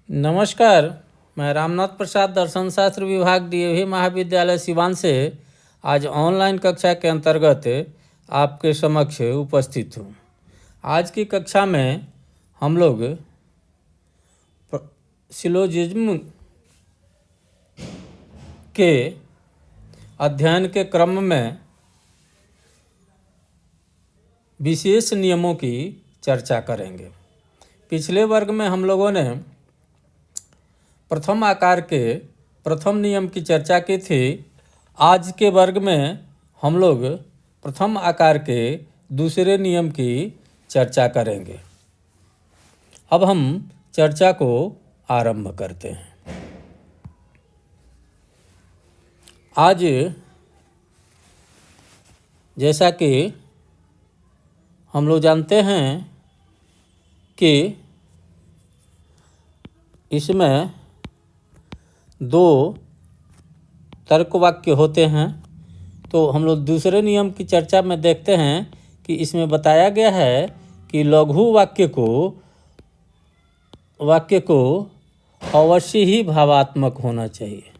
नमस्कार। मैं रामनाथ प्रसाद दर्शन शास्त्र विभाग डीएवी महाविद्यालय सिवान से आज ऑनलाइन कक्षा के अंतर्गत आपके समक्ष उपस्थित हूँ। आज की कक्षा में हम लोग सिलोजिज्म के अध्ययन के क्रम में विशेष नियमों की चर्चा करेंगे। पिछले वर्ग में हम लोगों ने प्रथम आकार के प्रथम नियम की चर्चा की थी। आज के वर्ग में हम लोग प्रथम आकार के दूसरे नियम की चर्चा करेंगे। अब हम चर्चा को आरंभ करते हैं। आज जैसा कि हम लोग जानते हैं कि इसमें दो तर्क वाक्य होते हैं, तो हम लोग दूसरे नियम की चर्चा में देखते हैं कि इसमें बताया गया है कि लघु वाक्य को अवश्य ही भावात्मक होना चाहिए।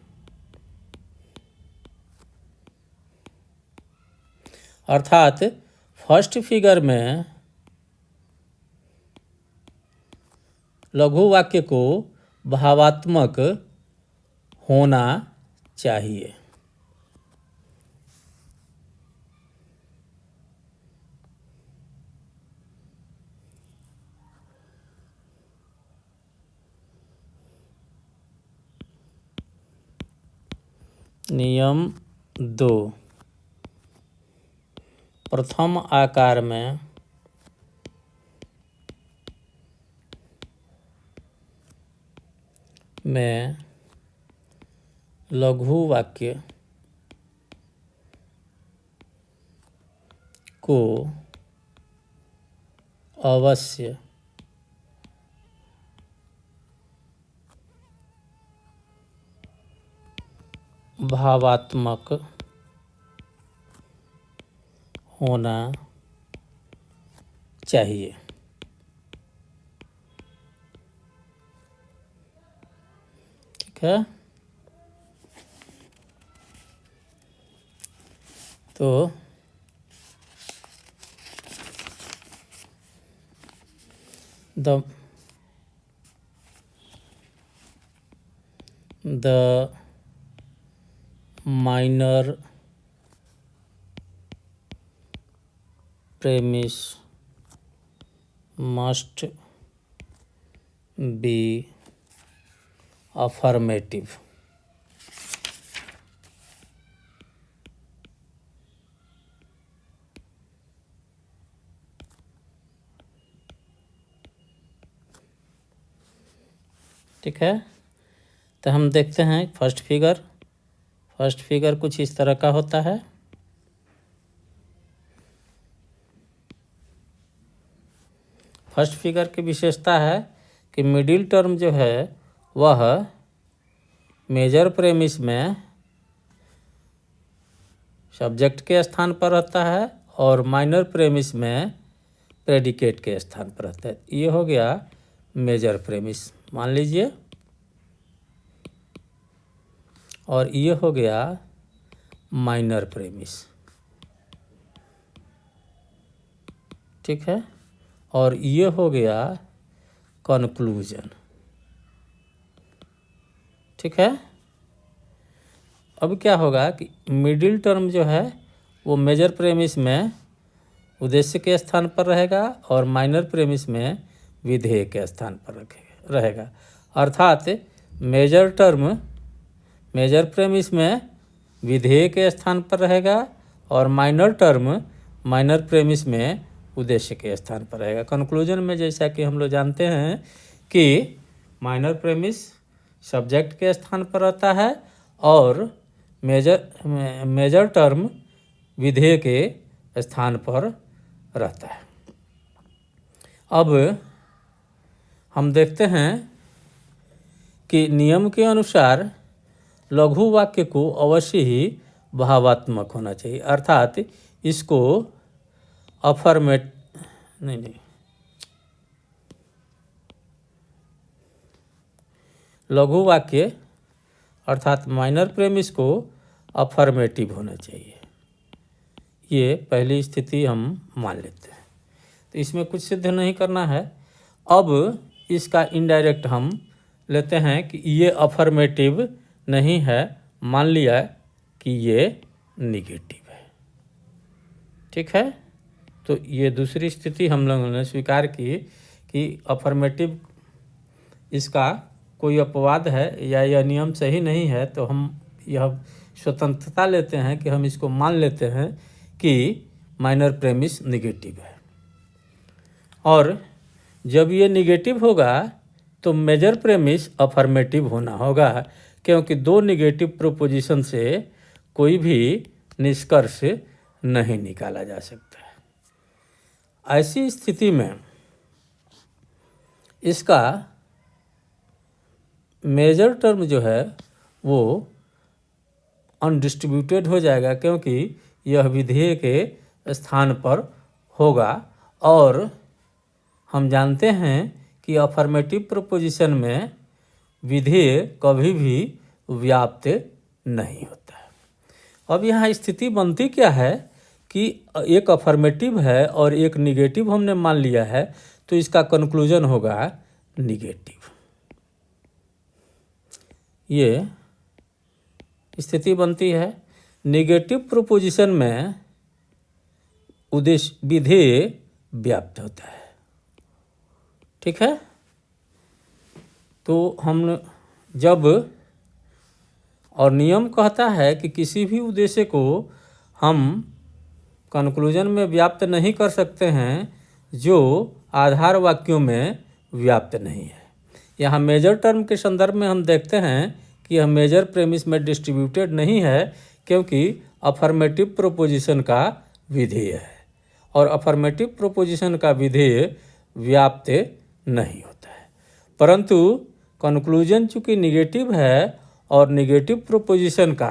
अर्थात फर्स्ट फिगर में लघु वाक्य को भावात्मक होना चाहिए। नियम 2, प्रथम आकार में लघु वाक्य को अवश्य भावात्मक होना चाहिए। ठीक है, तो the minor premise must be affirmative। ठीक है, तो हम देखते हैं फर्स्ट फिगर कुछ इस तरह का होता है। फर्स्ट फिगर की विशेषता है कि मिडिल टर्म जो है वह मेजर प्रेमिस में सब्जेक्ट के स्थान पर रहता है और माइनर प्रेमिस में प्रेडिकेट के स्थान पर रहता है। ये हो गया मेजर प्रेमिस मान लीजिए, और ये हो गया माइनर प्रेमिस। ठीक है, और ये हो गया कंक्लूजन। ठीक है, अब क्या होगा कि मिडिल टर्म जो है वो मेजर प्रेमिस में उद्देश्य के स्थान पर रहेगा और माइनर प्रेमिस में विधेय के स्थान पर रहेगा। अर्थात मेजर प्रेमिस में विधेय के स्थान पर रहेगा और माइनर प्रेमिस में उद्देश्य के स्थान पर रहेगा। कंक्लूजन में जैसा कि हम लोग जानते हैं कि माइनर प्रेमिस सब्जेक्ट के स्थान पर रहता है और मेजर टर्म विधेय के स्थान पर रहता है। अब हम देखते हैं कि नियम के अनुसार लघु वाक्य को अवश्य ही भावात्मक होना चाहिए। अर्थात इसको लघु वाक्य अर्थात माइनर प्रेमिस को अफर्मेटिव होना चाहिए। ये पहली स्थिति हम मान लेते हैं। तो इसमें कुछ सिद्ध नहीं करना है। अब इसका इनडायरेक्ट हम लेते हैं कि ये अफर्मेटिव नहीं है, मान लिया कि ये निगेटिव है। ठीक है, तो ये दूसरी स्थिति हम लोगों ने स्वीकार की कि अफर्मेटिव इसका कोई अपवाद है या यह नियम सही नहीं है, तो हम यह स्वतंत्रता लेते हैं कि हम इसको मान लेते हैं कि माइनर प्रेमिस निगेटिव है। और जब ये निगेटिव होगा तो मेजर प्रेमिस अफर्मेटिव होना होगा, क्योंकि दो निगेटिव प्रोपोजिशन से कोई भी निष्कर्ष नहीं निकाला जा सकता है। ऐसी स्थिति में इसका मेजर टर्म जो है वो अनडिस्ट्रीब्यूटेड हो जाएगा, क्योंकि यह विधेय के स्थान पर होगा। और हम जानते हैं कि अफर्मेटिव प्रोपोजिशन में विधेय कभी भी व्याप्त नहीं होता है। अब यहाँ स्थिति बनती क्या है कि एक अफर्मेटिव है और एक निगेटिव हमने मान लिया है, तो इसका कंक्लूजन होगा निगेटिव। ये स्थिति बनती है। निगेटिव प्रोपोजिशन में उद्देश्य विधेय व्याप्त होता है। ठीक है, तो हम जब और नियम कहता है कि किसी भी उद्देश्य को हम कंक्लूजन में व्याप्त नहीं कर सकते हैं जो आधार वाक्यों में व्याप्त नहीं है। यहाँ मेजर टर्म के संदर्भ में हम देखते हैं कि यह मेजर प्रेमिस में डिस्ट्रीब्यूटेड नहीं है, क्योंकि अफर्मेटिव प्रोपोजिशन का विधेय है और अफर्मेटिव प्रोपोजिशन का विधेय व्याप्त नहीं होता है। परंतु कंक्लूजन चूँकि निगेटिव है और निगेटिव प्रोपोजिशन का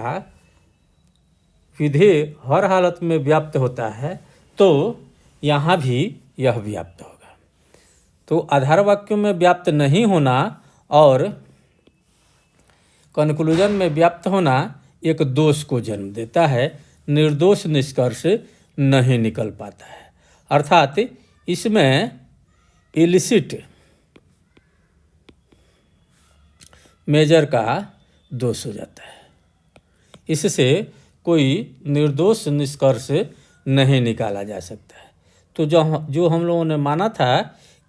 विधेय हर हालत में व्याप्त होता है, तो यहाँ भी यह व्याप्त होगा। तो आधार वाक्यों में व्याप्त नहीं होना और कंक्लूजन में व्याप्त होना एक दोष को जन्म देता है, निर्दोष निष्कर्ष नहीं निकल पाता है। अर्थात इसमें इलिसिट मेजर का दोष हो जाता है। इससे कोई निर्दोष निष्कर्ष नहीं निकाला जा सकता है। तो जो हम लोगों ने माना था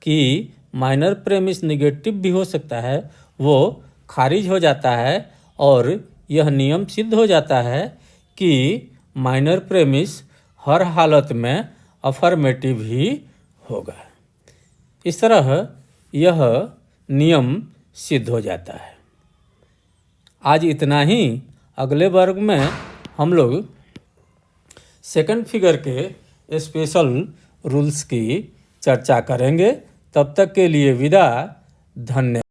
कि माइनर प्रेमिस निगेटिव भी हो सकता है, वो खारिज हो जाता है और यह नियम सिद्ध हो जाता है कि माइनर प्रेमिस हर हालत में अफर्मेटिव ही होगा। इस तरह यह नियम सिद्ध हो जाता है। आज इतना ही। अगले वर्ग में हम लोग सेकंड फिगर के स्पेशल रूल्स की चर्चा करेंगे। तब तक के लिए विदा। धन्यवाद।